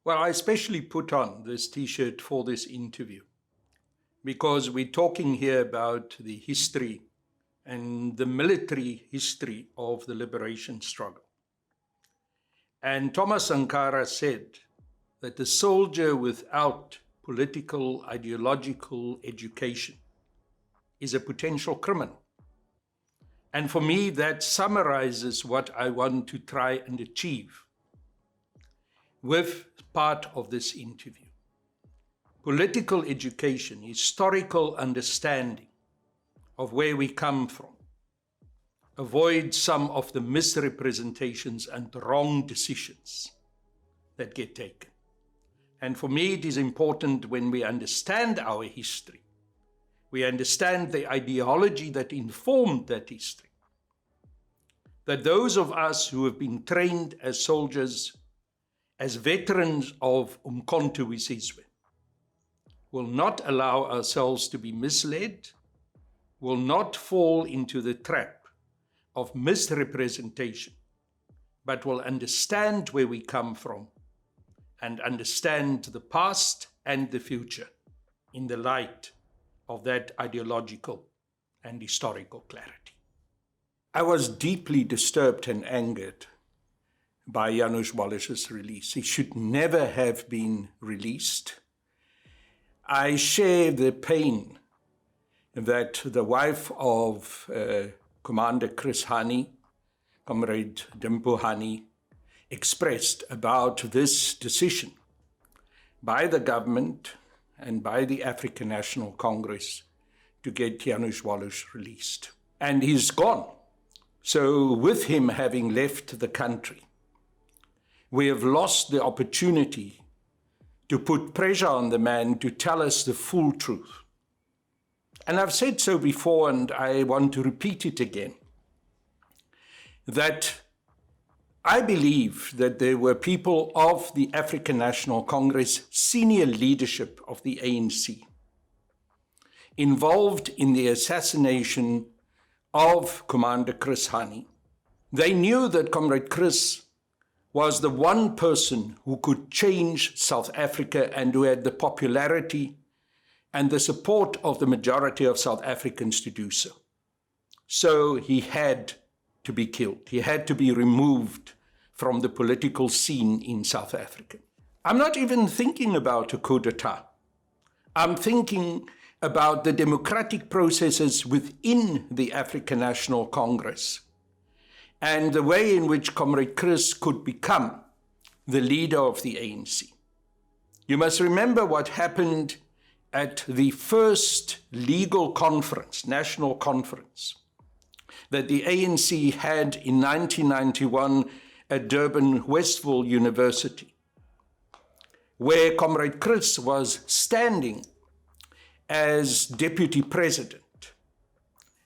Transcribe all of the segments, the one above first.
Well, I especially put on this T-shirt for this interview because we're talking here about the history and the military history of the liberation struggle. And Thomas Sankara said that the soldier without political, ideological education is a potential criminal. And for me, that summarizes what I want to try and achieve with part of this interview. Political education, historical understanding of where we come from, avoid some of the misrepresentations and wrong decisions that get taken. And for me, it is important when we understand our history, we understand the ideology that informed that history, that those of us who have been trained as soldiers, as veterans of Umkhonto we Sizwe, will not allow ourselves to be misled, will not fall into the trap of misrepresentation, but will understand where we come from and understand the past and the future in the light of that ideological and historical clarity. I was deeply disturbed and angered by Janusz Wallach's release. He should never have been released. I share the pain that the wife of Commander Chris Hani, Comrade Dimpu Hani, expressed about this decision by the government and by the African National Congress to get Janusz Wallach released. And he's gone. So with him having left the country, we have lost the opportunity to put pressure on the man to tell us the full truth. And I've said so before, and I want to repeat it again, that I believe that there were people of the African National Congress, senior leadership of the ANC, involved in the assassination of Commander Chris Hani. They knew that Comrade Chris was the one person who could change South Africa and who had the popularity and the support of the majority of South Africans to do so. So he had to be killed. He had to be removed from the political scene in South Africa. I'm not even thinking about a coup d'etat. I'm thinking about the democratic processes within the African National Congress and the way in which Comrade Chris could become the leader of the ANC. You must remember what happened at the first legal conference, national conference, that the ANC had in 1991 at Durban Westville University, where Comrade Chris was standing as deputy president,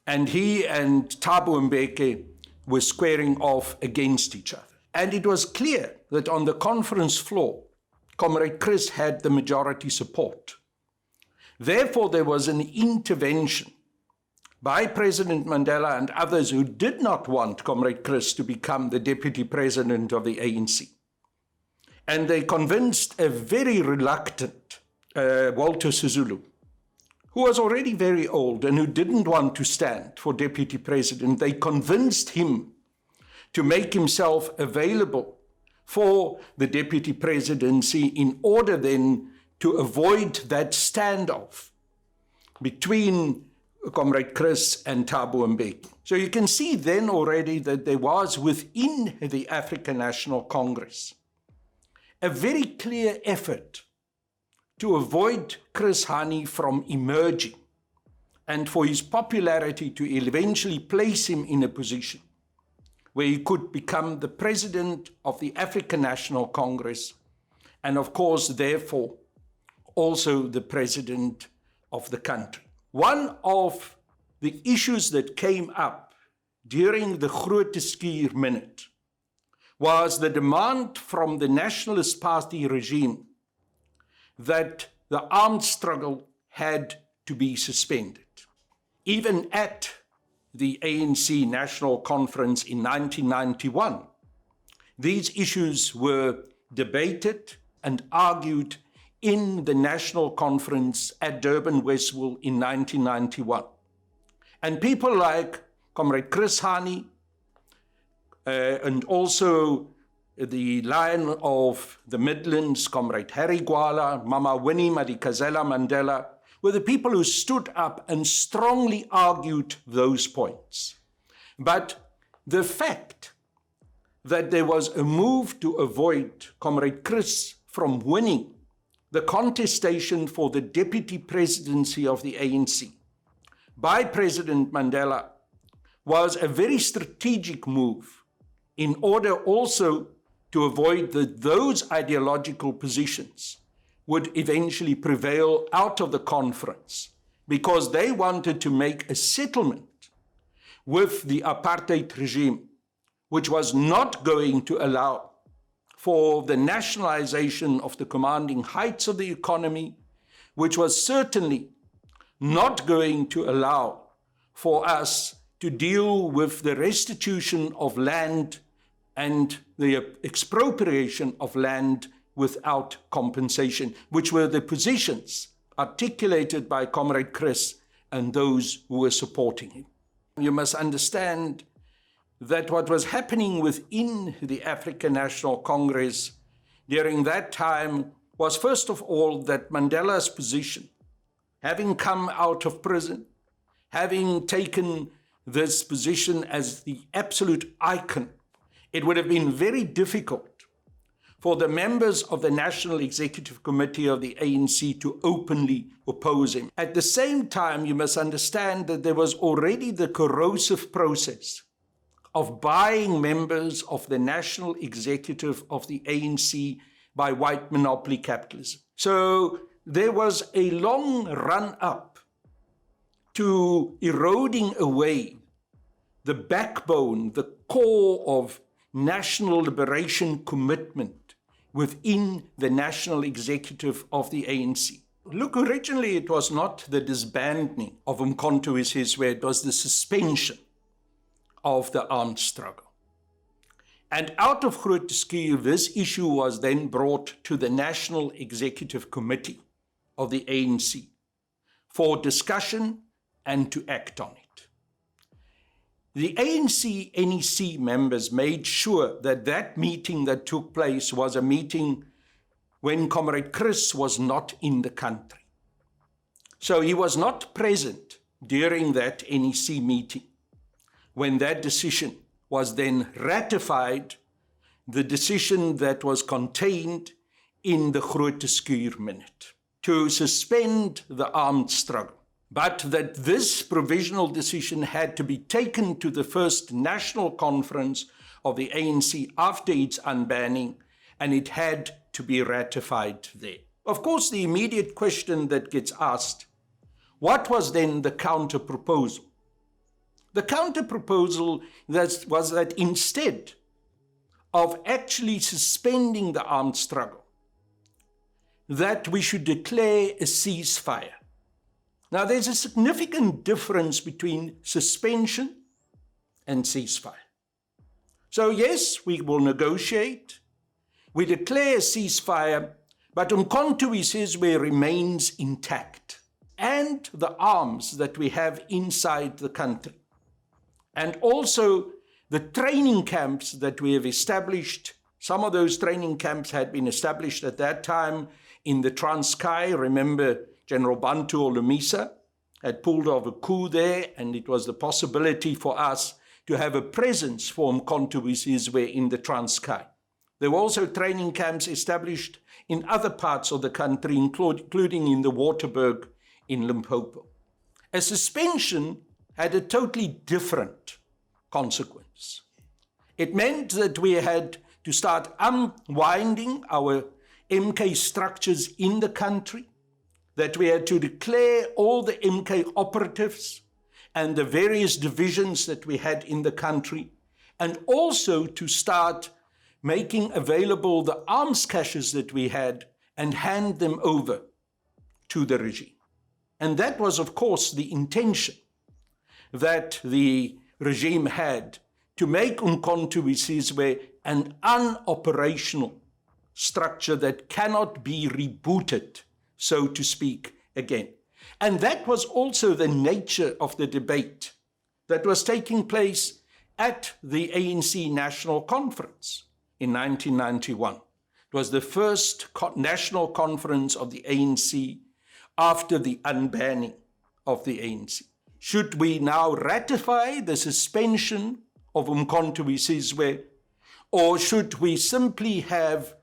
and he and Thabo Mbeki were squaring off against each other. And it was clear that on the conference floor, Comrade Chris had the majority support. Therefore, there was an intervention by President Mandela and others who did not want Comrade Chris to become the deputy president of the ANC. And they convinced a very reluctant Walter Sisulu, who was already very old and who didn't want to stand for deputy president. They convinced him to make himself available for the deputy presidency in order then to avoid that standoff between Comrade Chris and Thabo Mbeki. So you can see then already that there was within the African National Congress a very clear effort to avoid Chris Hani from emerging and for his popularity to eventually place him in a position where he could become the president of the African National Congress and, of course, therefore, also the president of the country. One of the issues that came up during the Grote Skuur Minute was the demand from the Nationalist Party regime that the armed struggle had to be suspended. Even at the ANC National Conference in 1991, these issues were debated and argued in the National Conference at Durban Westville in 1991. And people like Comrade Chris Hani and also the Lion of the Midlands, Comrade Harry Gwala, Mama Winnie Madikizela Mandela, were the people who stood up and strongly argued those points. But the fact that there was a move to avoid Comrade Chris from winning the contestation for the deputy presidency of the ANC by President Mandela was a very strategic move in order also to avoid that those ideological positions would eventually prevail out of the conference, because they wanted to make a settlement with the apartheid regime, which was not going to allow for the nationalization of the commanding heights of the economy, which was certainly not going to allow for us to deal with the restitution of land and the expropriation of land without compensation, which were the positions articulated by Comrade Chris and those who were supporting him. You must understand that what was happening within the African National Congress during that time was, first of all, that Mandela's position, having come out of prison, having taken this position as the absolute icon, it would have been very difficult for the members of the National Executive Committee of the ANC to openly oppose him. At the same time, you must understand that there was already the corrosive process of buying members of the National Executive of the ANC by white monopoly capitalism. So there was a long run-up to eroding away the backbone, the core of national liberation commitment within the National Executive of the ANC. Look, originally it was not the disbanding of Umkhonto we Sizwe, it was the suspension of the armed struggle. And out of Groot Schuur, this issue was then brought to the National Executive Committee of the ANC for discussion and to act on it. The ANC NEC members made sure that that meeting that took place was a meeting when Comrade Chris was not in the country. So he was not present during that NEC meeting when that decision was then ratified, the decision that was contained in the Groot Schuur Minute, to suspend the armed struggle. But that this provisional decision had to be taken to the first national conference of the ANC after its unbanning, and it had to be ratified there. Of course, the immediate question that gets asked, what was then the counter-proposal? The counter-proposal was that instead of actually suspending the armed struggle, that we should declare a ceasefire. Now, there's a significant difference between suspension and ceasefire. So yes, we will negotiate, we declare a ceasefire, but Umkhonto we Sizwe remains intact, and the arms that we have inside the country, and also the training camps that we have established. Some of those training camps had been established at that time in the Transkei. Remember, General Bantu Olumisa had pulled off a coup there, and it was the possibility for us to have a presence for Umkhonto we Sizwe in the Transkei. There were also training camps established in other parts of the country, including in the Waterberg in Limpopo. A suspension had a totally different consequence. It meant that we had to start unwinding our MK structures in the country, that we had to declare all the MK operatives and the various divisions that we had in the country, and also to start making available the arms caches that we had and hand them over to the regime. And that was, of course, the intention that the regime had, to make Umkhonto we Sizwe an unoperational structure that cannot be rebooted, so to speak, again. And that was also the nature of the debate that was taking place at the ANC National Conference in 1991. It was the first national conference of the ANC after the unbanning of the ANC. Should we now ratify the suspension of Umkhonto we Sizwe, or should we simply have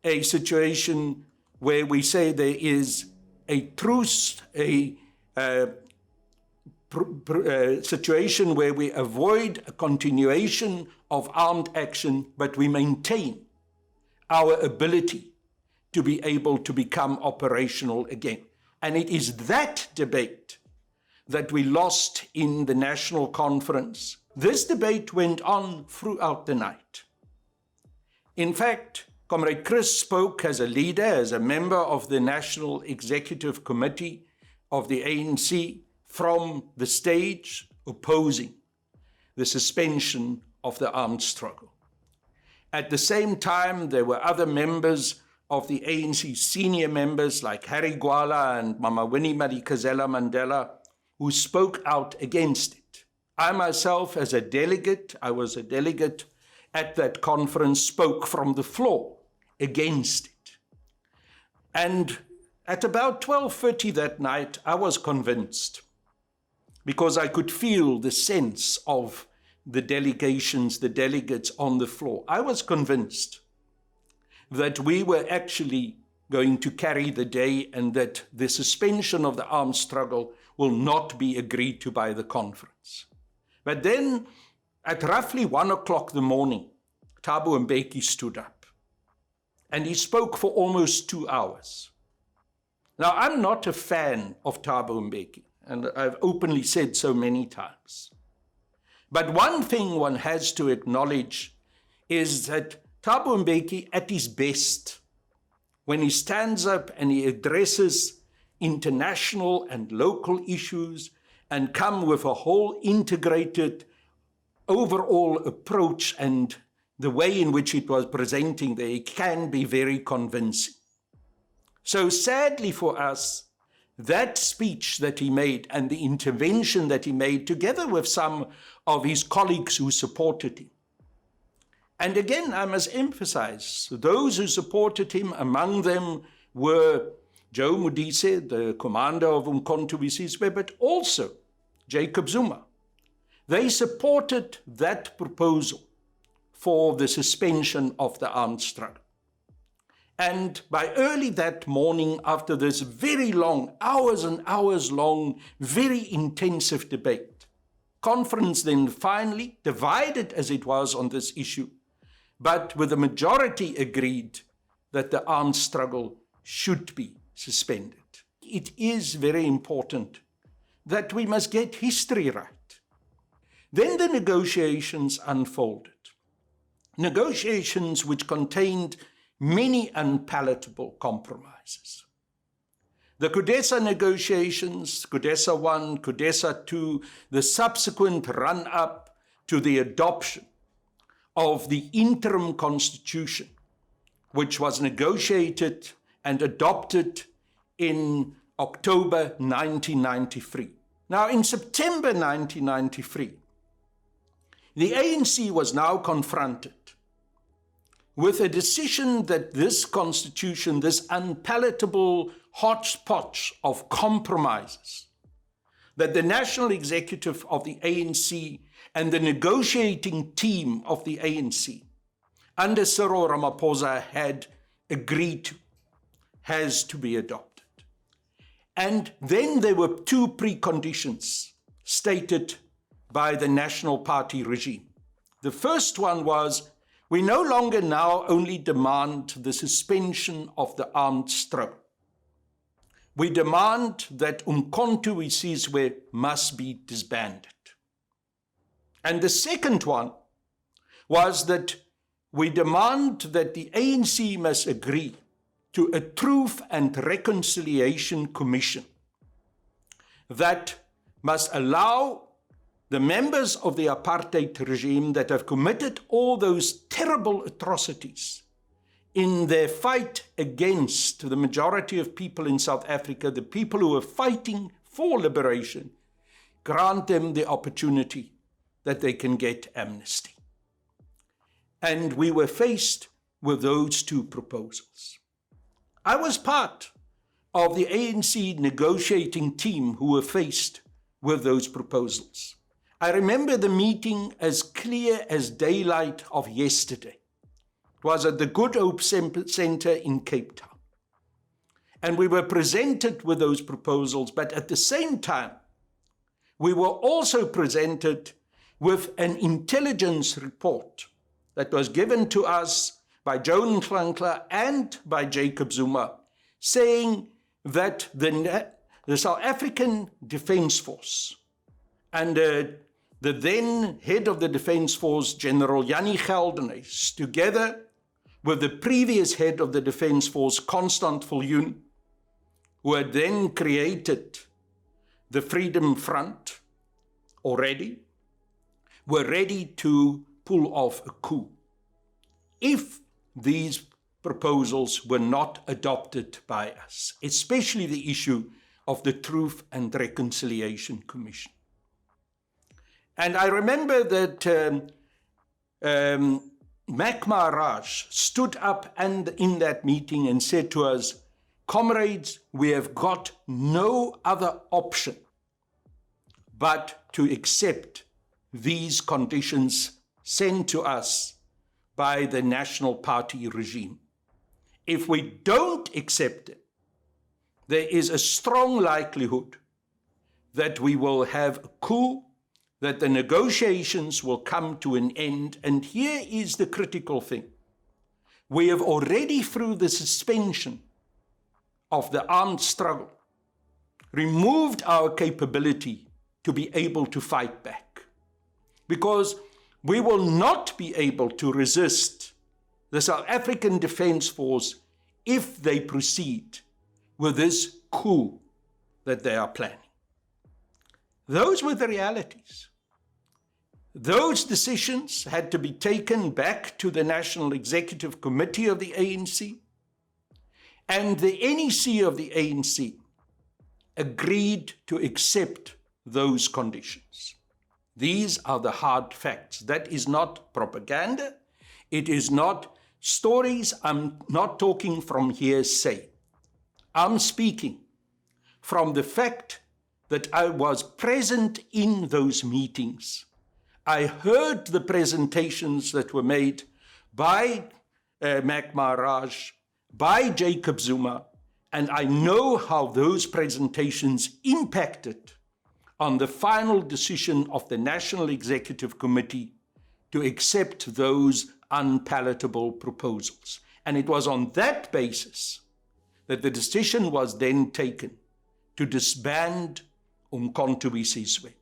a situation where we say there is a truce, a situation where we avoid a continuation of armed action, but we maintain our ability to be able to become operational again? And it is that debate that we lost in the national conference. This debate went on throughout the night. In fact, Comrade Chris spoke as a leader, as a member of the National Executive Committee of the ANC from the stage, opposing the suspension of the armed struggle. At the same time, there were other members of the ANC, senior members like Harry Gwala and Mama Winnie Madikizela Mandela, who spoke out against it. I myself, as a delegate, I was a delegate at that conference, spoke from the floor against it. And at about 12:30 that night, I was convinced, because I could feel the sense of the delegations, the delegates on the floor. I was convinced that we were actually going to carry the day and that the suspension of the armed struggle will not be agreed to by the conference. But then, at roughly 1 o'clock in the morning, Thabo Mbeki stood up and he spoke for almost 2 hours. Now, I'm not a fan of Thabo Mbeki, and I've openly said so many times. But one thing one has to acknowledge is that Thabo Mbeki, at his best, when he stands up and he addresses international and local issues and come with a whole integrated overall approach, and the way in which it was presenting there, it can be very convincing. So sadly for us, that speech that he made and the intervention that he made, together with some of his colleagues who supported him. And again, I must emphasize, those who supported him, among them were Joe Modise, the commander of Umkhonto we Sizwe, but also Jacob Zuma. They supported that proposal for the suspension of the armed struggle. And by early that morning, after this very long, hours and hours long, very intensive debate, conference then finally, divided as it was on this issue, but with a majority agreed that the armed struggle should be suspended. It is very important that we must get history right. Then the negotiations unfolded. Negotiations which contained many unpalatable compromises. The CODESA negotiations, CODESA 1, CODESA 2, the subsequent run-up to the adoption of the interim constitution, which was negotiated and adopted in October 1993. Now, in September 1993, the ANC was now confronted with a decision that this constitution, this unpalatable hodgepodge of compromises, that the national executive of the ANC and the negotiating team of the ANC under Cyril Ramaphosa had agreed to, has to be adopted. And then there were two preconditions stated by the National Party regime. The first one was, we no longer now only demand the suspension of the armed struggle. We demand that Umkhonto we Sizwe must be disbanded. And the second one was that we demand that the ANC must agree to a Truth and Reconciliation Commission that must allow the members of the apartheid regime that have committed all those terrible atrocities in their fight against the majority of people in South Africa, the people who are fighting for liberation, grant them the opportunity that they can get amnesty. And we were faced with those two proposals. I was part of the ANC negotiating team who were faced with those proposals. I remember the meeting as clear as daylight of yesterday. It was at the Good Hope Centre in Cape Town. And we were presented with those proposals, but at the same time, we were also presented with an intelligence report that was given to us by Joan Klankler and by Jacob Zuma, saying that the South African Defence Force and the then head of the Defence Force, General Jannie Geldenhuys, together with the previous head of the Defence Force, Constant Viljoen, who had then created the Freedom Front already, were ready to pull off a coup if these proposals were not adopted by us, especially the issue of the Truth and Reconciliation Commission. And I remember that Mac Maharaj stood up in that meeting and said to us, "Comrades, we have got no other option but to accept these conditions sent to us by the National Party regime. If we don't accept it, there is a strong likelihood that we will have a coup, that the negotiations will come to an end." And here is the critical thing. We have already, through the suspension of the armed struggle, removed our capability to be able to fight back, because we will not be able to resist the South African Defence Force if they proceed with this coup that they are planning. Those were the realities. Those decisions had to be taken back to the National Executive Committee of the ANC, and the NEC of the ANC agreed to accept those conditions. These are the hard facts. That is not propaganda. It is not stories. I'm not talking from hearsay. I'm speaking from the fact that I was present in those meetings. I heard the presentations that were made by Mac Maharaj, by Jacob Zuma, and I know how those presentations impacted on the final decision of the National Executive Committee to accept those unpalatable proposals. And it was on that basis that the decision was then taken to disband Umkhonto we Sizwe.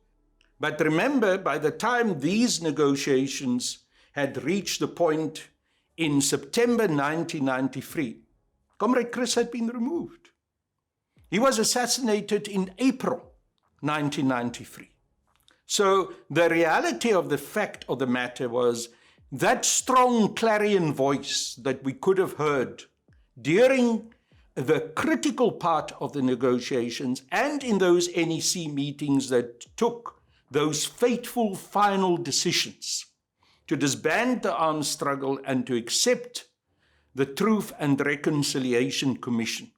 But remember, by the time these negotiations had reached the point in September 1993, Comrade Chris had been removed. He was assassinated in April 1993. So the reality of the fact of the matter was that strong clarion voice that we could have heard during the critical part of the negotiations and in those NEC meetings that took those fateful final decisions to disband the armed struggle and to accept the Truth and Reconciliation Commission.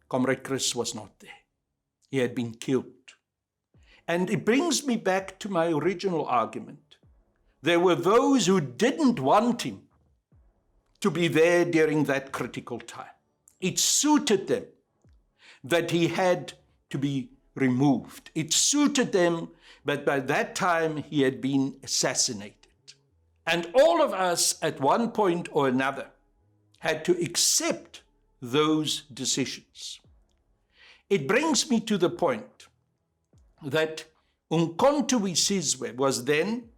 Comrade Chris was not there. He had been killed. And it brings me back to my original argument. There were those who didn't want him to be there during that critical time. It suited them that he had to be removed. It suited them, but by that time he had been assassinated. And all of us at one point or another had to accept those decisions. It brings me to the point that Umkhonto we Sizwe was then,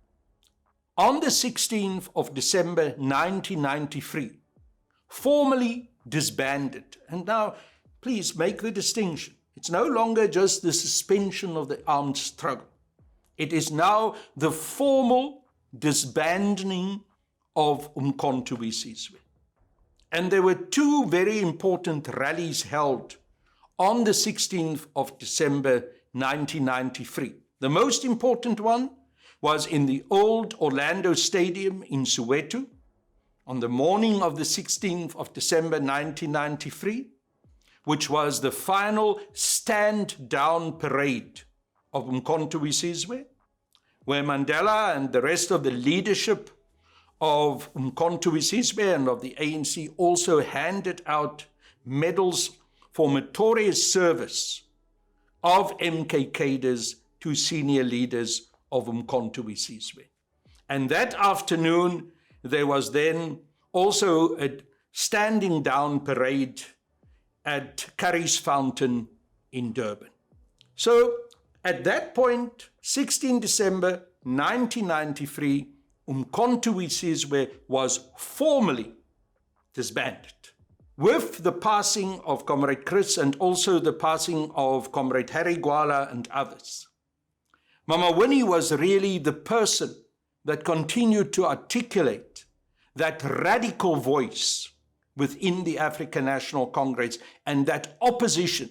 on the 16th of December 1993, formally disbanded. And now, please make the distinction. It's no longer just the suspension of the armed struggle. It is now the formal disbanding of Umkhonto we Sizwe. And there were two very important rallies held on the 16th of December 1993. The most important one was in the old Orlando Stadium in Soweto on the morning of the 16th of December 1993, which was the final stand-down parade of Umkhonto weSizwe, where Mandela and the rest of the leadership of Umkhonto weSizwe and of the ANC also handed out medals for meritorious service of MK cadres to senior leaders of Umkhonto weSizwe. And that afternoon, there was then also a standing down parade at Curry's Fountain in Durban. So at that point, 16 December 1993, Umkhonto weSizwe was formally disbanded. With the passing of Comrade Chris and also the passing of Comrade Harry Gwala and others, Mama Winnie was really the person that continued to articulate that radical voice within the African National Congress and that opposition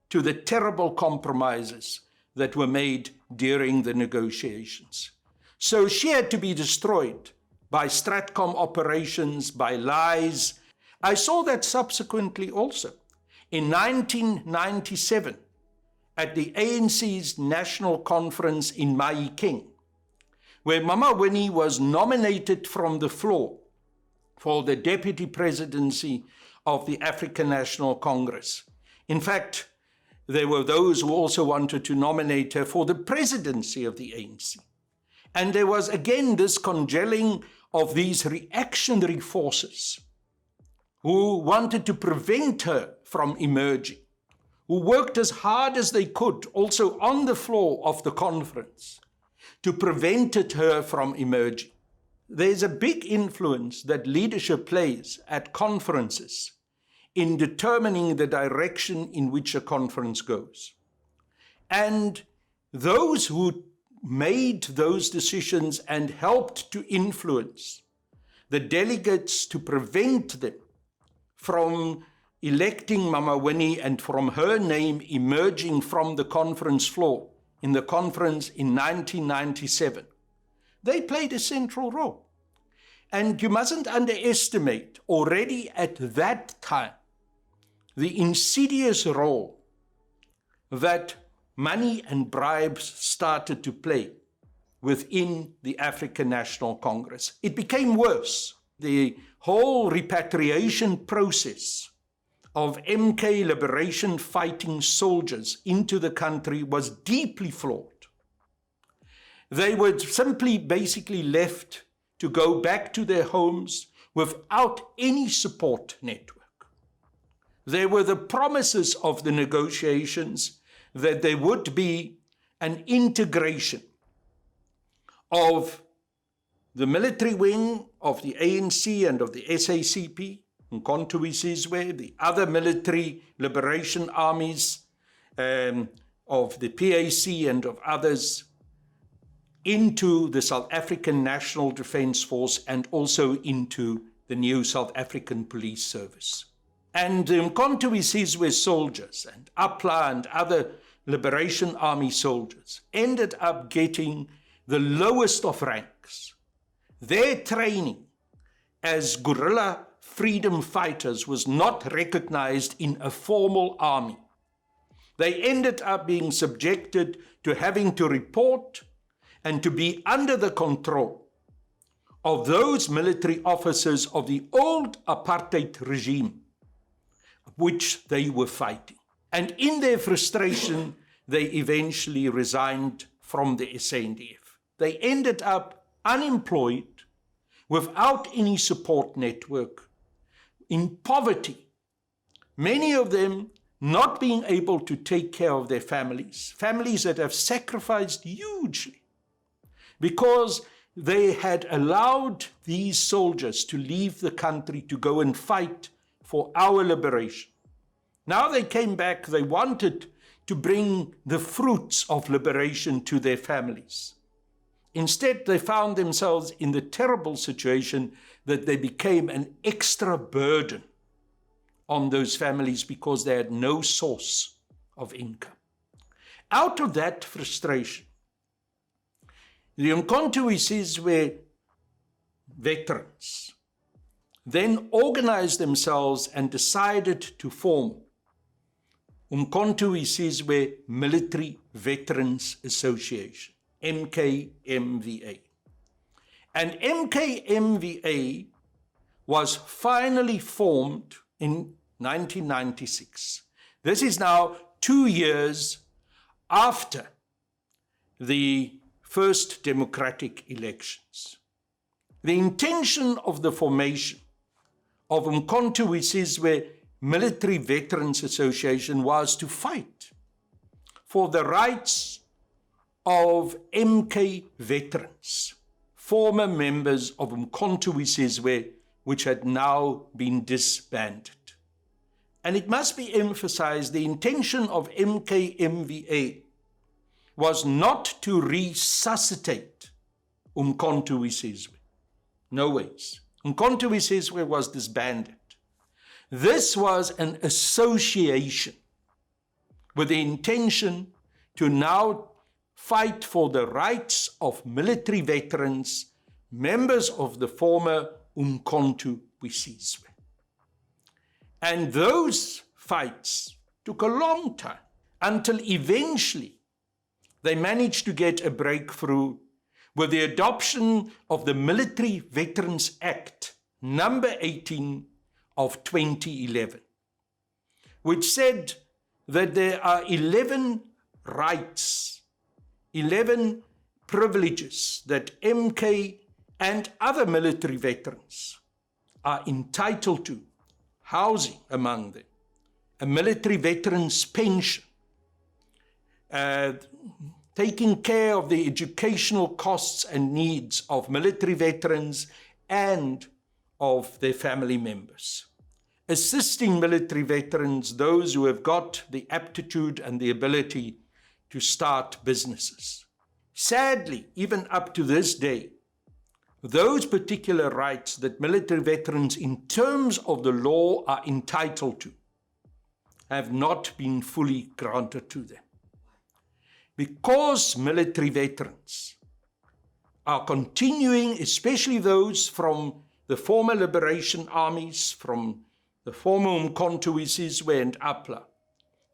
to the terrible compromises that were made during the negotiations. So she had to be destroyed by Stratcom operations, by lies. I saw that subsequently also. In 1997, at the ANC's National Conference in Mahikeng, where Mama Winnie was nominated from the floor for the deputy presidency of the African National Congress. In fact, there were those who also wanted to nominate her for the presidency of the ANC. And there was again this congealing of these reactionary forces who wanted to prevent her from emerging, who worked as hard as they could also on the floor of the conference to prevent her from emerging. There's a big influence that leadership plays at conferences in determining the direction in which a conference goes. And those who made those decisions and helped to influence the delegates to prevent them from electing Mama Winnie and from her name emerging from the conference floor in the conference in 1997, they played a central role. And you mustn't underestimate already at that time the insidious role that money and bribes started to play within the African National Congress. It became worse. The whole repatriation process of MK liberation fighting soldiers into the country was deeply flawed. They were simply basically left to go back to their homes without any support network. There were the promises of the negotiations that there would be an integration of the military wing of the ANC and of the SACP, Umkhonto weSizwe, the other military liberation armies of the PAC and of others, into the South African National Defence Force and also into the new South African Police Service. And the Umkhonto weSizwe soldiers and APLA and other Liberation Army soldiers ended up getting the lowest of ranks. Their training as guerrilla freedom fighters was not recognized in a formal army. They ended up being subjected to having to report and to be under the control of those military officers of the old apartheid regime, which they were fighting. And in their frustration, they eventually resigned from the SANDF. They ended up unemployed, without any support network, in poverty. Many of them not being able to take care of their families that have sacrificed hugely because they had allowed these soldiers to leave the country to go and fight for our liberation. Now they came back, they wanted to bring the fruits of liberation to their families. Instead, they found themselves in the terrible situation that they became an extra burden on those families because they had no source of income. Out of that frustration, the Umkhonto veterans then organized themselves and decided to form Umkhonto Military Veterans Association, MKMVA. And MKMVA was finally formed in 1996. This is now 2 years after the first democratic elections. The intention of the formation of Umkhonto Military Veterans Association was to fight for the rights of MK veterans, former members of Umkhonto which had now been disbanded. And it must be emphasized, the intention of MKMVA was not to resuscitate Umkhonto. No ways. Umkhonto was disbanded. This was an association with the intention to now fight for the rights of military veterans, members of the former Umkhonto. And those fights took a long time until eventually they managed to get a breakthrough with the adoption of the Military Veterans Act, number 18 of 2011, which said that there are 11 rights, 11 privileges that MK and other military veterans are entitled to, housing among them, a military veterans pension, taking care of the educational costs and needs of military veterans and of their family members, assisting military veterans, those who have got the aptitude and the ability to start businesses. Sadly, even up to this day, those particular rights that military veterans in terms of the law are entitled to have not been fully granted to them. Because military veterans are continuing, especially those from the former liberation armies, from the former Umkhonto and APLA,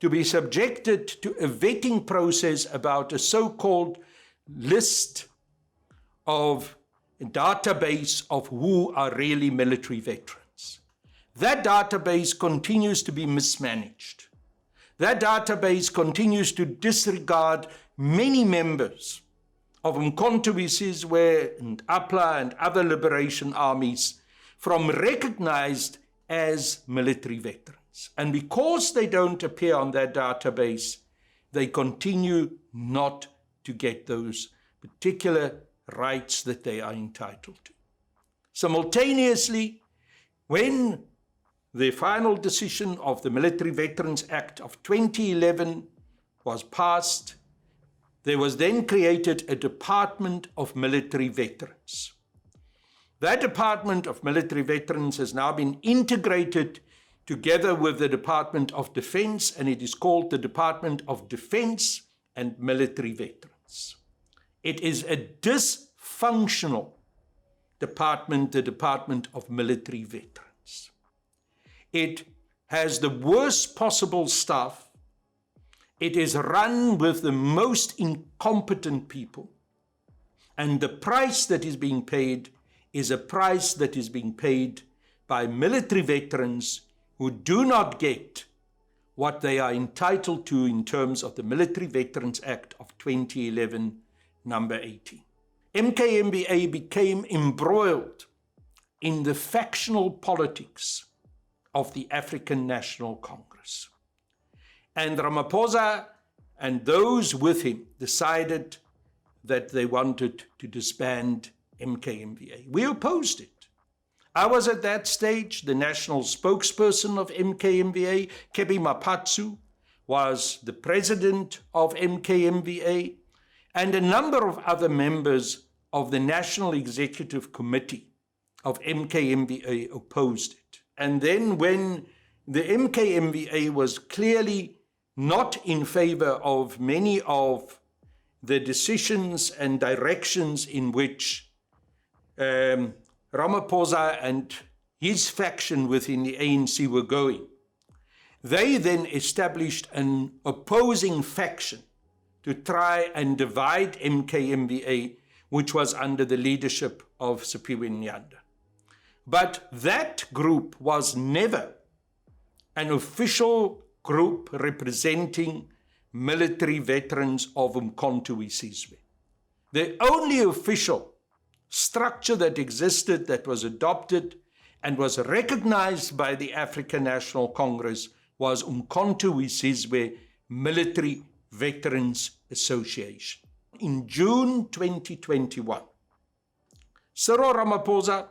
to be subjected to a vetting process about a so-called list of a database of who are really military veterans. That database continues to be mismanaged. That database continues to disregard many members of Umkhonto and APLA and other liberation armies from recognized as military veterans. And because they don't appear on that database, they continue not to get those particular rights that they are entitled to. Simultaneously, when the final decision of the Military Veterans Act of 2011 was passed, there was then created a Department of Military Veterans. That Department of Military Veterans has now been integrated together with the Department of Defense, and it is called the Department of Defense and Military Veterans. It is a dysfunctional department, the Department of Military Veterans. It has the worst possible staff. It is run with the most incompetent people. And the price that is being paid is a price that is being paid by military veterans who do not get what they are entitled to in terms of the Military Veterans Act of 2011, number 18. MKMVA became embroiled in the factional politics of the African National Congress. And Ramaphosa and those with him decided that they wanted to disband MKMVA. We opposed it. I was at that stage the national spokesperson of MKMVA. Kebi Mapatsu was the president of MKMVA, and a number of other members of the National Executive Committee of MKMVA opposed it. And then when the MKMVA was clearly not in favor of many of the decisions and directions in which Ramaphosa and his faction within the ANC were going, they then established an opposing faction to try and divide MKMVA, which was under the leadership of Siphiwe Nyanda. But that group was never an official group representing military veterans of Umkhonto we Sizwe. The only official structure that existed, that was adopted and was recognized by the African National Congress, was Umkhonto we Sizwe Military Veterans Association. In June 2021, Cyril Ramaphosa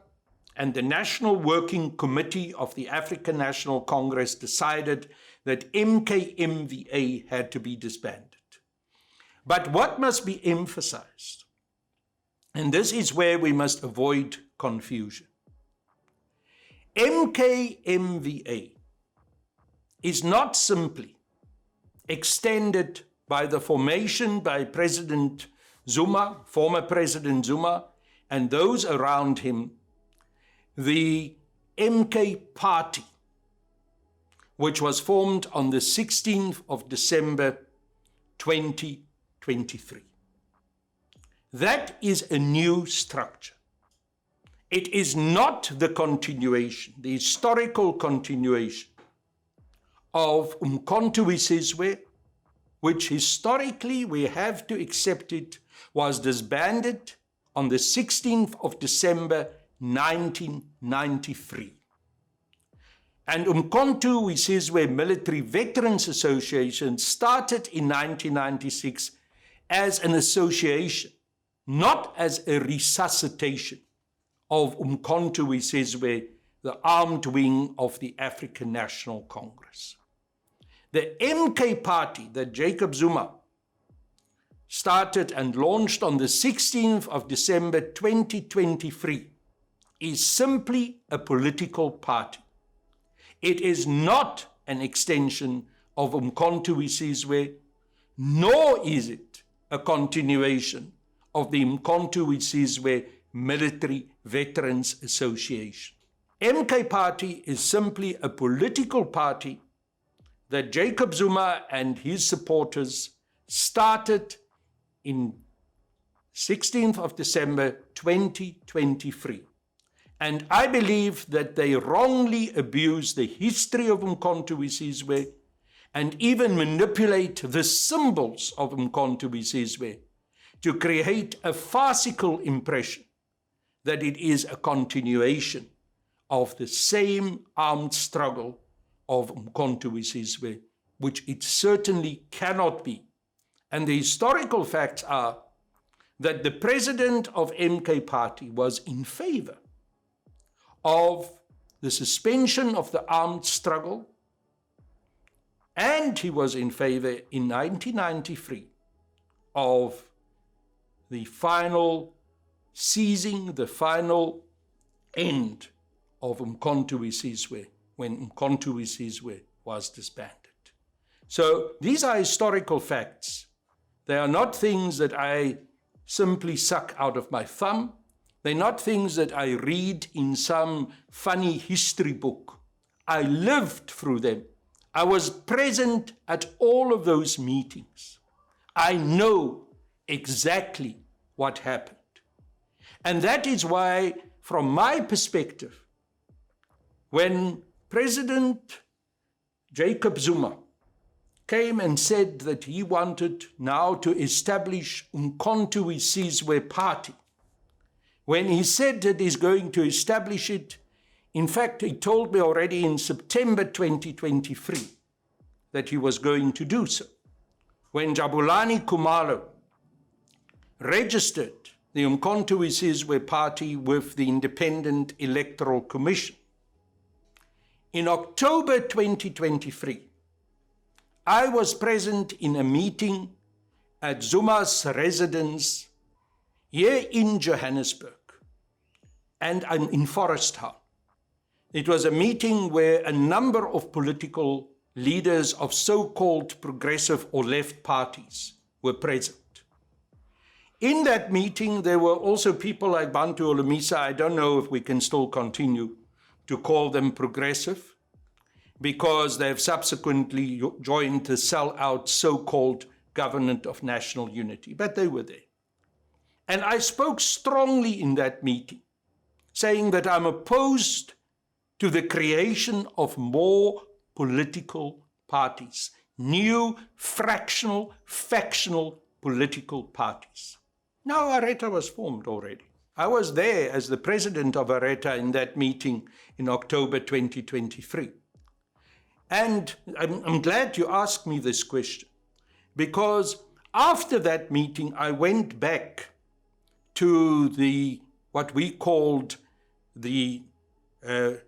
and the National Working Committee of the African National Congress decided that MKMVA had to be disbanded. But what must be emphasized, and this is where we must avoid confusion, MKMVA is not simply extended by the formation by President Zuma, former President Zuma, and those around him, the MK Party, which was formed on the 16th of December 2023. That is a new structure. It is not the continuation, the historical continuation of Umkhonto we Sizwe, which historically we have to accept it, was disbanded on the 16th of December 1993. And Umkhonto we Sizwe Military Veterans Association started in 1996 as an association, not as a resuscitation of Umkhonto we Sizwe, the armed wing of the African National Congress. The MK Party that Jacob Zuma started and launched on the 16th of December 2023 is simply a political party. It is not an extension of Umkhonto we Sizwe, nor is it a continuation of the Umkhonto we Sizwe Military Veterans Association. MK Party is simply a political party that Jacob Zuma and his supporters started in 16th of December 2023. And I believe that they wrongly abuse the history of Umkhonto we Sizwe and even manipulate the symbols of Umkhonto we Sizwe to create a farcical impression that it is a continuation of the same armed struggle of Umkhonto we Sizwe, which it certainly cannot be. And the historical facts are that the president of MK Party was in favor of the suspension of the armed struggle, and he was in favor in 1993 of the final seizing, the final end of Umkhonto we Sizwe, when Umkhonto we Sizwe was disbanded. So these are historical facts. They are not things that I simply suck out of my thumb. They're not things that I read in some funny history book. I lived through them. I was present at all of those meetings. I know exactly what happened. And that is why, from my perspective, when President Jacob Zuma came and said that he wanted now to establish Umkhonto we Sizwe Party, when he said that he's going to establish it, in fact, he told me already in September 2023 that he was going to do so. When Jabulani Khumalo registered the Umkhonto we Sizwe Party with the Independent Electoral Commission, in October 2023, I was present in a meeting at Zuma's residence here in Johannesburg, and in Forest Town. It was a meeting where a number of political leaders of so-called progressive or left parties were present. In that meeting, there were also people like Bantu Olumisa. I don't know if we can still continue to call them progressive, because they have subsequently joined the sell-out so-called Government of National Unity, but they were there. And I spoke strongly in that meeting, saying that I'm opposed to the creation of more political parties, new fractional, factional political parties. Now Areta was formed already. I was there as the president of Areta in that meeting in October 2023. And I'm glad you asked me this question, because after that meeting, I went back to what we called the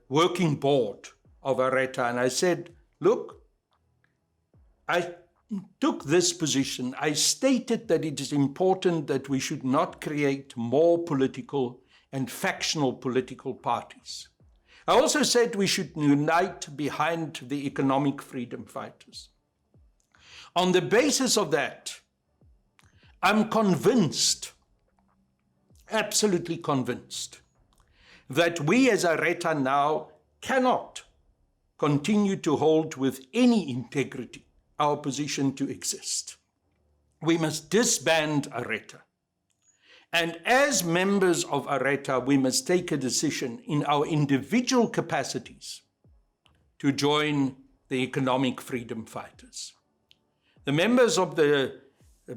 working board of Areta, and I said, look, I took this position. I stated that it is important that we should not create more political and factional political parties. I also said we should unite behind the economic freedom fighters. On the basis of that, I'm convinced, absolutely convinced, that we as Areta now cannot continue to hold with any integrity our position to exist. We must disband Areta. And as members of Areta, we must take a decision in our individual capacities to join the economic freedom fighters. The members of the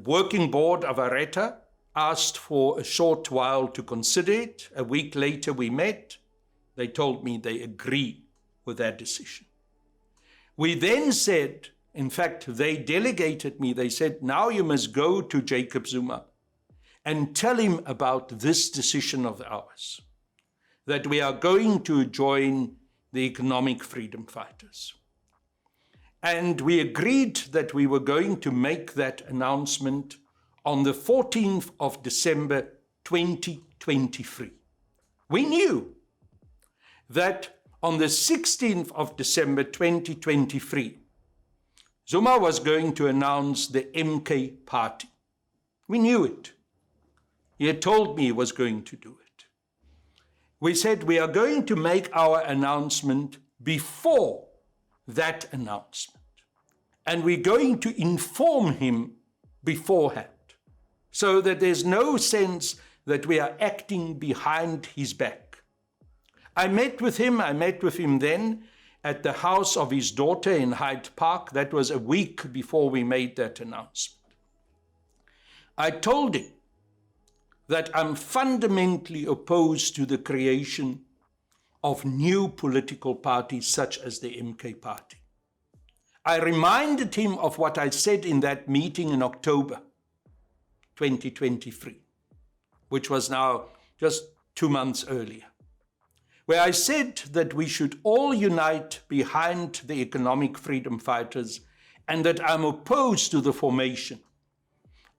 working board of Areta asked for a short while to consider it. A week later we met. They told me they agree with that decision. We then said, in fact, they delegated me. They said, now you must go to Jacob Zuma and tell him about this decision of ours, that we are going to join the economic freedom fighters. And we agreed that we were going to make that announcement on the 14th of December 2023. We knew that on the 16th of December 2023, Zuma was going to announce the MK party. We knew it. He had told me he was going to do it. We said we are going to make our announcement before that announcement. And we're going to inform him beforehand, so that there's no sense that we are acting behind his back. I met with him then at the house of his daughter in Hyde Park. That was a week before we made that announcement. I told him that I'm fundamentally opposed to the creation of new political parties such as the MK party. I reminded him of what I said in that meeting in October 2023, which was now just 2 months earlier, where I said that we should all unite behind the economic freedom fighters and that I'm opposed to the formation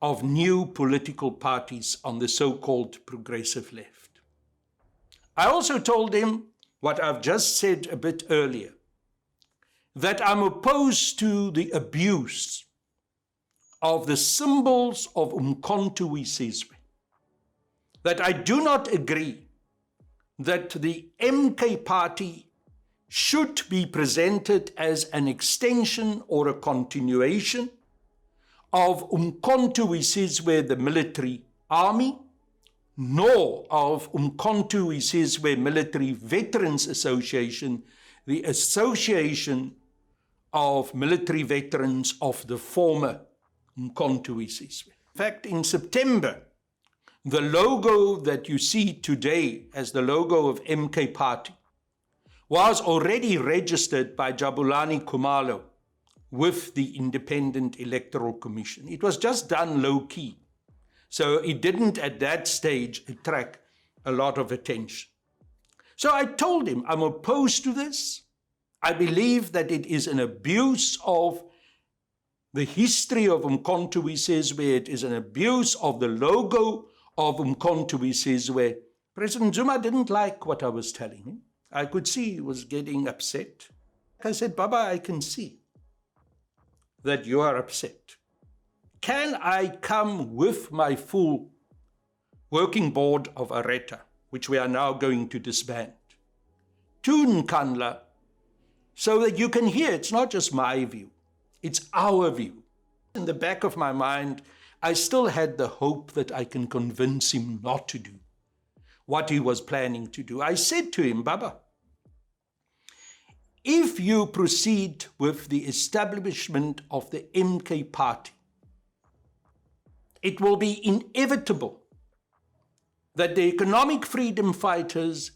of new political parties on the so-called progressive left. I also told him what I've just said a bit earlier, that I'm opposed to the abuse of the symbols of Umkhonto we Sizwe, that I do not agree that the MK party should be presented as an extension or a continuation of Umkhonto we Sizwe, the military army, nor of Umkhonto we Sizwe Military Veterans Association, the association of military veterans of the former Umkhonto we Sizwe. In fact, in September, the logo that you see today as the logo of MK Party was already registered by Jabulani Khumalo with the Independent Electoral Commission. It was just done low-key, so it didn't at that stage attract a lot of attention. So I told him, I'm opposed to this. I believe that it is an abuse of the history of Umkhonto we Sizwe. It is an abuse of the logo of Umkhonto we Sizwe. President Zuma didn't like what I was telling him. I could see he was getting upset. I said, Baba, I can see that you are upset. Can I come with my full working board of Areta, which we are now going to disband, to Nkandla, so that you can hear it's not just my view, it's our view. In the back of my mind, I still had the hope that I can convince him not to do what he was planning to do. I said to him, Baba, if you proceed with the establishment of the MK party, it will be inevitable that the economic freedom fighters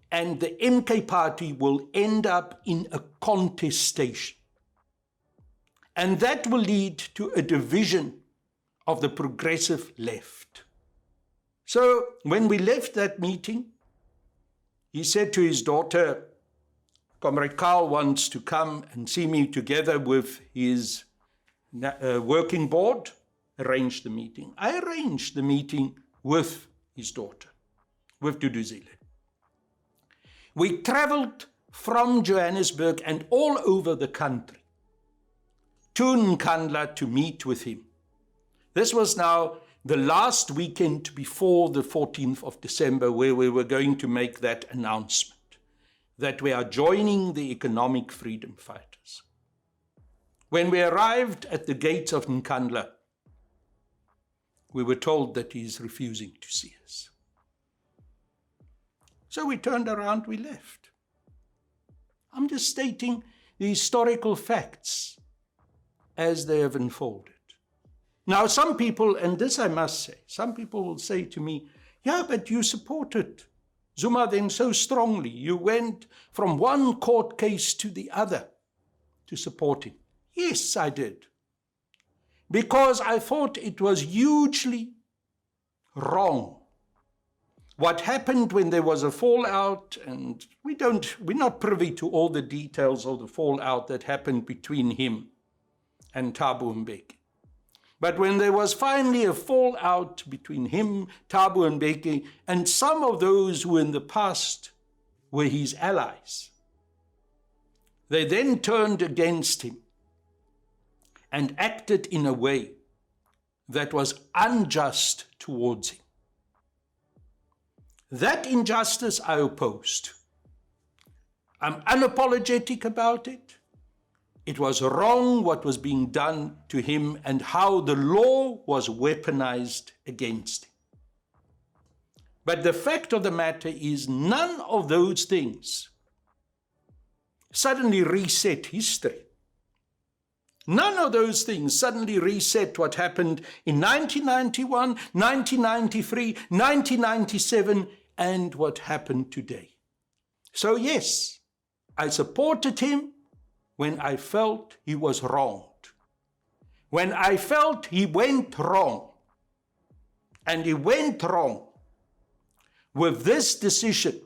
and the MK party will end up in a contestation. And that will lead to a division of the progressive left. So when we left that meeting, he said to his daughter, Comrade Carl wants to come and see me together with his working board, arrange the meeting. I arranged the meeting with his daughter, with Duduzile. We traveled from Johannesburg and all over the country to Nkandla to meet with him. This was now the last weekend before the 14th of December, where we were going to make that announcement that we are joining the economic freedom fighters. When we arrived at the gates of Nkandla, we were told that he is refusing to see us. So we turned around, we left. I'm just stating the historical facts as they have unfolded. Now, some people, and this I must say, some people will say to me, yeah, but you supported Zuma then so strongly. You went from one court case to the other to support him. Yes, I did. Because I thought it was hugely wrong. What happened when there was a fallout, and we're not privy to all the details of the fallout that happened between him and Thabo Mbeki. But when there was finally a fallout between him, Thabo Mbeki, and some of those who in the past were his allies, they then turned against him and acted in a way that was unjust towards him. That injustice I opposed. I'm unapologetic about it. It was wrong what was being done to him and how the law was weaponized against him. But the fact of the matter is none of those things suddenly reset history. None of those things suddenly reset what happened in 1991, 1993, 1997, and what happened today. So yes, I supported him when I felt he was wronged. When I felt he went wrong. And he went wrong with this decision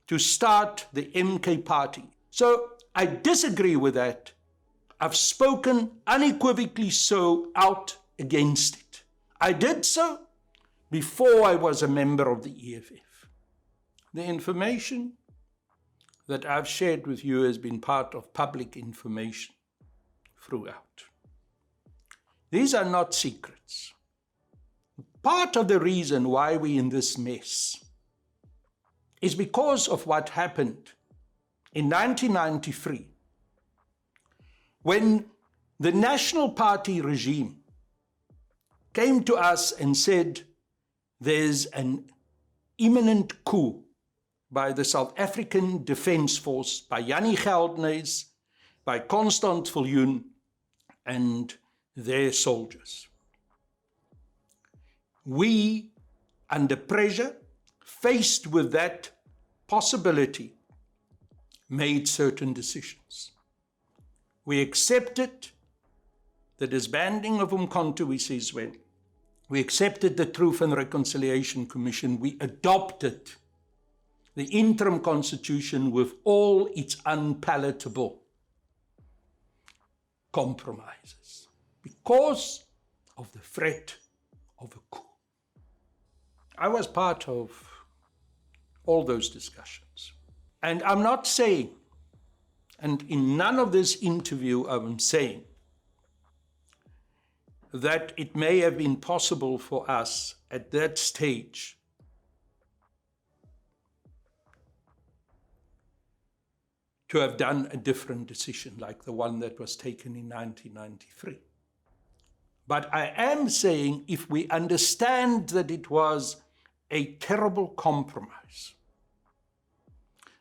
to start the MK party. So I disagree with that. I've spoken unequivocally so out against it. I did so before I was a member of the EFF. The information that I've shared with you has been part of public information throughout. These are not secrets. Part of the reason why we're in this mess is because of what happened in 1993 when the National Party regime came to us and said there's an imminent coup by the South African Defence Force, by Jannie Geldnys, by Constant Viljoen, and their soldiers. We, under pressure, faced with that possibility, made certain decisions. We accepted the disbanding of Umkhonto we Sizwe. We accepted the Truth and Reconciliation Commission. We adopted the interim constitution with all its unpalatable compromises because of the threat of a coup. I was part of all those discussions. And I'm not saying, and in none of this interview I'm saying, that it may have been possible for us at that stage to have done a different decision like the one that was taken in 1993. But I am saying, if we understand that it was a terrible compromise,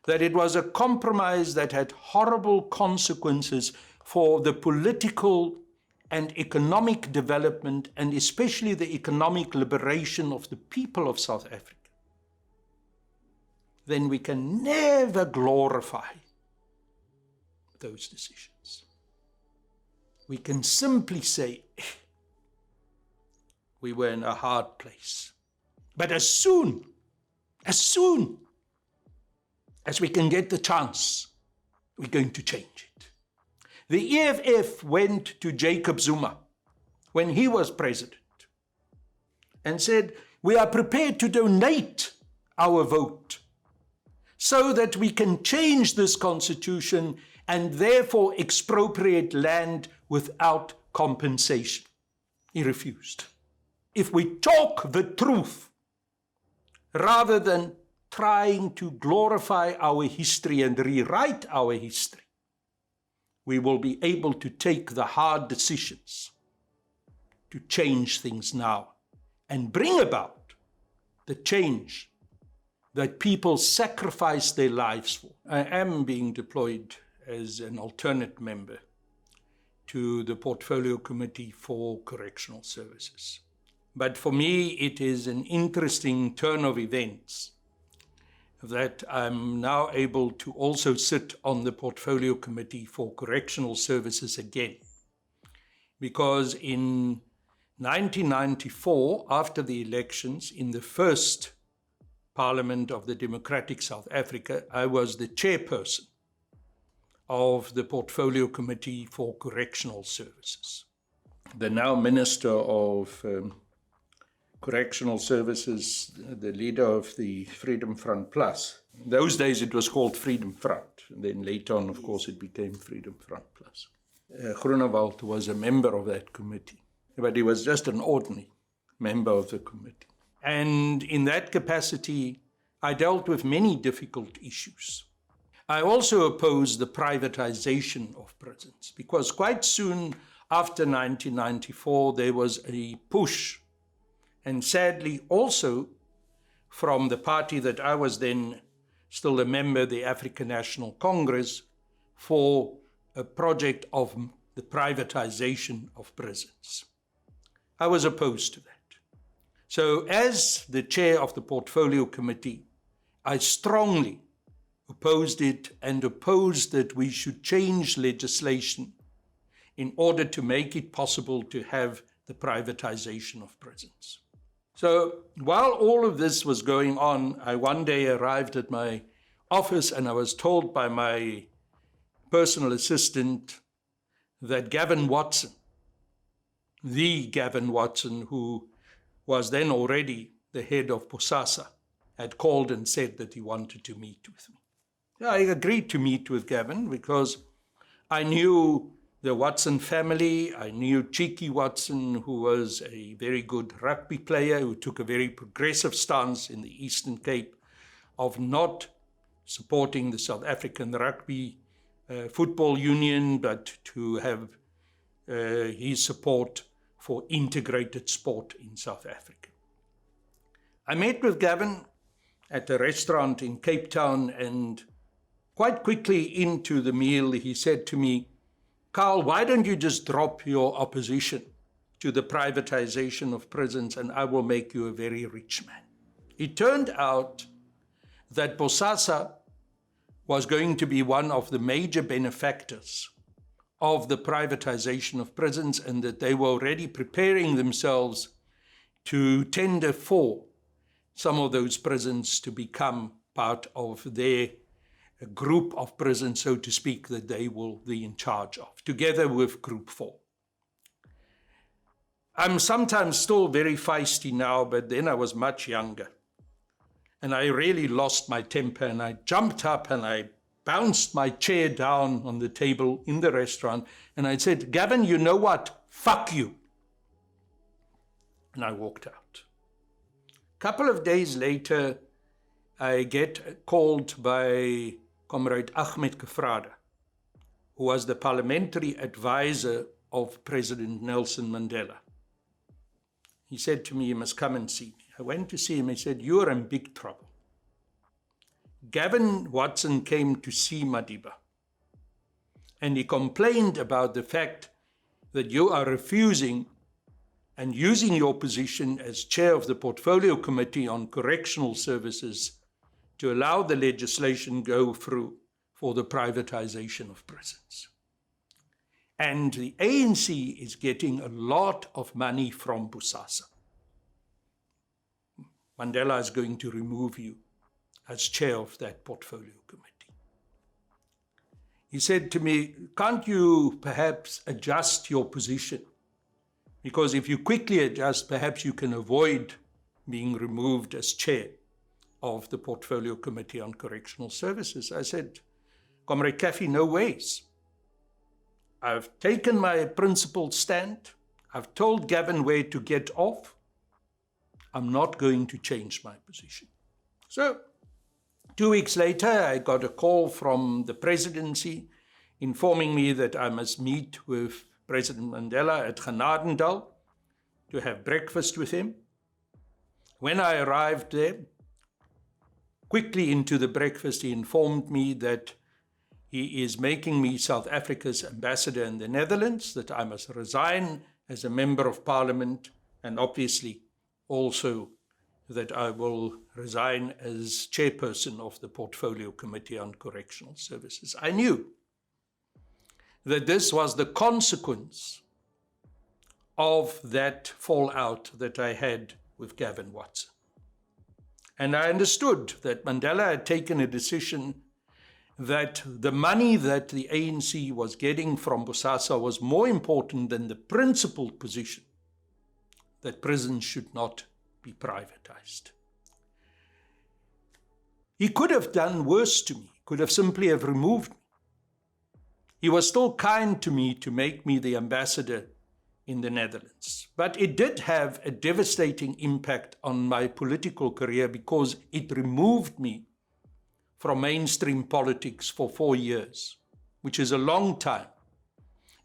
that it was a compromise that had horrible consequences for the political and economic development, and especially the economic liberation of the people of South Africa, then we can never glorify those decisions. We can simply say, we were in a hard place. But as soon as we can get the chance, we're going to change it. The EFF went to Jacob Zuma when he was president and said, we are prepared to donate our vote so that we can change this constitution and therefore expropriate land without compensation. He refused. If we talk the truth, rather than trying to glorify our history and rewrite our history, we will be able to take the hard decisions to change things now and bring about the change that people sacrifice their lives for. I am being deployed as an alternate member to the Portfolio Committee for Correctional Services. But for me, it is an interesting turn of events that I'm now able to also sit on the Portfolio Committee for Correctional Services again. Because in 1994, after the elections, in the first Parliament of the Democratic South Africa, I was the chairperson of the Portfolio Committee for Correctional Services. The now Minister of Correctional Services, the leader of the Freedom Front Plus. In those days it was called Freedom Front. And then later on, of course, it became Freedom Front Plus. Groenewald was a member of that committee, but he was just an ordinary member of the committee. And in that capacity, I dealt with many difficult issues. I also opposed the privatization of prisons, because quite soon after 1994, there was a push, and sadly also from the party that I was then still a member, the African National Congress, for a project of the privatization of prisons. I was opposed to that. So as the chair of the Portfolio Committee, I strongly opposed it and opposed that we should change legislation in order to make it possible to have the privatization of prisons. So while all of this was going on, I one day arrived at my office and I was told by my personal assistant that Gavin Watson, the Gavin Watson, who was then already the head of Bosasa, had called and said that he wanted to meet with me. I agreed to meet with Gavin because I knew the Watson family. I knew Cheeky Watson, who was a very good rugby player, who took a very progressive stance in the Eastern Cape of not supporting the South African Rugby Football Union, but to have his support for integrated sport in South Africa. I met with Gavin at a restaurant in Cape Town, and quite quickly into the meal, he said to me, "Carl, why don't you just drop your opposition to the privatization of prisons and I will make you a very rich man." It turned out that Bosasa was going to be one of the major benefactors of the privatization of prisons, and that they were already preparing themselves to tender for some of those prisons to become part of their group of prisons, so to speak, that they will be in charge of, together with Group 4. I'm sometimes still very feisty now, but then I was much younger. And I really lost my temper, and I jumped up and I bounced my chair down on the table in the restaurant, and I said, "Gavin, you know what? Fuck you." And I walked out. A couple of days later, I get called by Comrade Ahmed Kefrada, who was the parliamentary advisor of President Nelson Mandela. He said to me, "You must come and see me." I went to see him. He said, "You're in big trouble. Gavin Watson came to see Madiba, and he complained about the fact that you are refusing and using your position as chair of the Portfolio Committee on Correctional Services to allow the legislation go through for the privatization of prisons. And the ANC is getting a lot of money from Bosasa. Mandela is going to remove you as chair of that Portfolio Committee." He said to me, "Can't you perhaps adjust your position? Because if you quickly adjust, perhaps you can avoid being removed as chair of the Portfolio Committee on Correctional Services." I said, "Comrade Kaffie, no ways. I've taken my principled stand. I've told Gavin where to get off. I'm not going to change my position." So 2 weeks later, I got a call from the presidency informing me that I must meet with President Mandela at Genadendal to have breakfast with him. When I arrived there, quickly into the breakfast, he informed me that he is making me South Africa's ambassador in the Netherlands, that I must resign as a member of parliament, and obviously also that I will resign as chairperson of the Portfolio Committee on Correctional Services. I knew that this was the consequence of that fallout that I had with Gavin Watson. And I understood that Mandela had taken a decision that the money that the ANC was getting from Bosasa was more important than the principled position that prisons should not be privatized. He could have done worse to me, could have simply have removed me. He was still kind to me to make me the ambassador in the Netherlands. But it did have a devastating impact on my political career because it removed me from mainstream politics for 4 years, which is a long time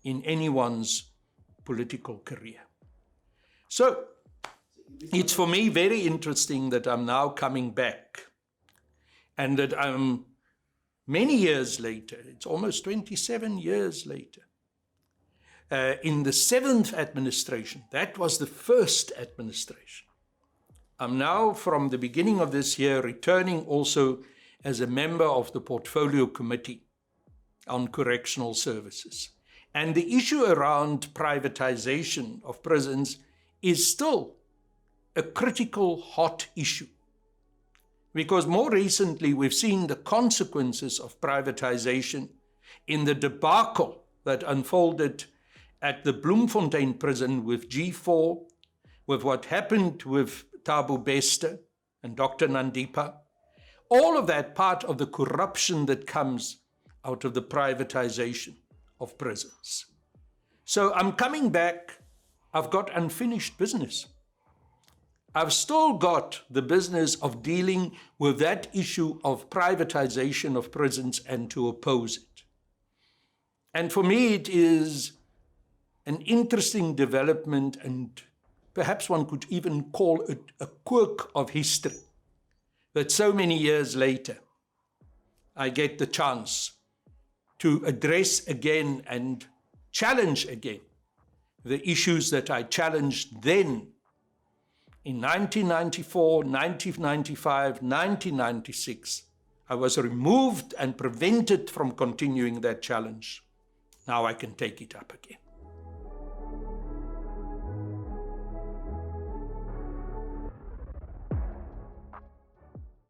in anyone's political career. So it's for me very interesting that I'm now coming back and that I'm many years later, it's almost 27 years later, in the 7th administration. That was the first administration. I'm now, from the beginning of this year, returning also as a member of the Portfolio Committee on Correctional Services. And the issue around privatization of prisons is still a critical, hot issue. Because more recently, we've seen the consequences of privatization in the debacle that unfolded at the Bloemfontein prison with G4, with what happened with Thabo Bester and Dr. Nandipa. All of that part of the corruption that comes out of the privatization of prisons. So I'm coming back. I've got unfinished business. I've still got the business of dealing with that issue of privatization of prisons and to oppose it. And for me, it is an interesting development, and perhaps one could even call it a quirk of history, that so many years later, I get the chance to address again and challenge again the issues that I challenged then in 1994, 1995, 1996. I was removed and prevented from continuing that challenge. Now I can take it up again.